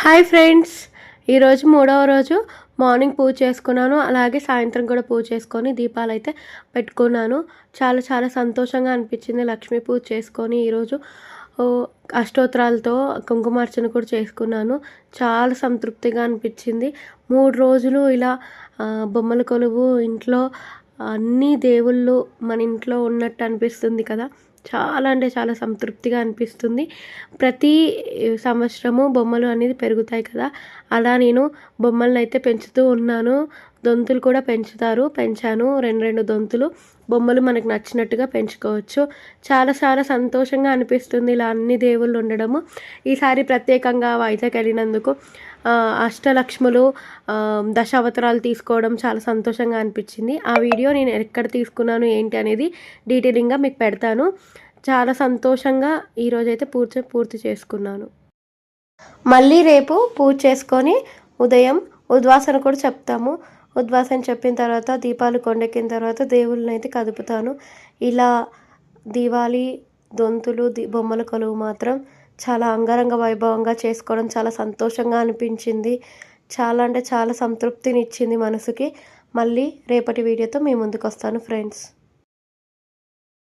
Hi friends, ఈరోజు మూడవ రోజు మార్నింగ్ పూజ చేసుకున్నాను. అలాగే సాయంత్రం కూడా పూజ చేసుకొని దీపాలైతే పెట్టుకున్నాను. చాలా చాలా సంతోషంగా అనిపించింది లక్ష్మీ పూజ చేసుకొని ఈరోజు అష్టోత్తరాలతో కుంకుమార్చన కూడా చేసుకున్నాను. చాలా సంతృప్తిగా అనిపించింది. 3 రోజులు ఇలా బొమ్మల కొలువు ఇంట్లో అన్ని దేవుళ్ళు మన ఇంట్లో ఉన్నట్టు అనిపిస్తుంది కదా. చాలా అంటే చాలా సంతృప్తిగా అనిపిస్తుంది. ప్రతి సంవత్సరము బొమ్మలు అనేది పెరుగుతాయి కదా, అలా నేను బొమ్మలను అయితే పెంచుతూ ఉన్నాను. దొంతులు కూడా పెంచాను 2 దొంతులు. బొమ్మలు మనకు నచ్చినట్టుగా పెంచుకోవచ్చు. చాలా చాలా సంతోషంగా అనిపిస్తుంది ఇలా అన్ని దేవుళ్ళు ఉండడము. ఈసారి ప్రత్యేకంగా వైజాగ్ వెళ్ళినందుకు అష్టలక్ష్ములు దశావతారాలు తీసుకోవడం చాలా సంతోషంగా అనిపించింది. ఆ వీడియో నేను ఎక్కడ తీసుకున్నాను ఏంటి అనేది డీటెయిలింగ్గా మీకు పెడతాను. చాలా సంతోషంగా ఈరోజైతే పూర్తి చేసుకున్నాను. మళ్ళీ రేపు పూజ చేసుకొని ఉదయం ఉద్వాసన కూడా చెప్తాము. ఉద్వాసన చెప్పిన తర్వాత దీపాలు కొండెక్కిన తర్వాత దేవుళ్ళని అయితే కదుపుతాను. ఇలా దీవాలి దొంతులు బొమ్మల కొలువు మాత్రం చాలా అంగరంగ వైభవంగా చేసుకోవడం చాలా సంతోషంగా అనిపించింది. చాలా అంటే చాలా సంతృప్తినిచ్చింది మనసుకి. మళ్ళీ రేపటి వీడియోతో మీ ముందుకు వస్తాను ఫ్రెండ్స్.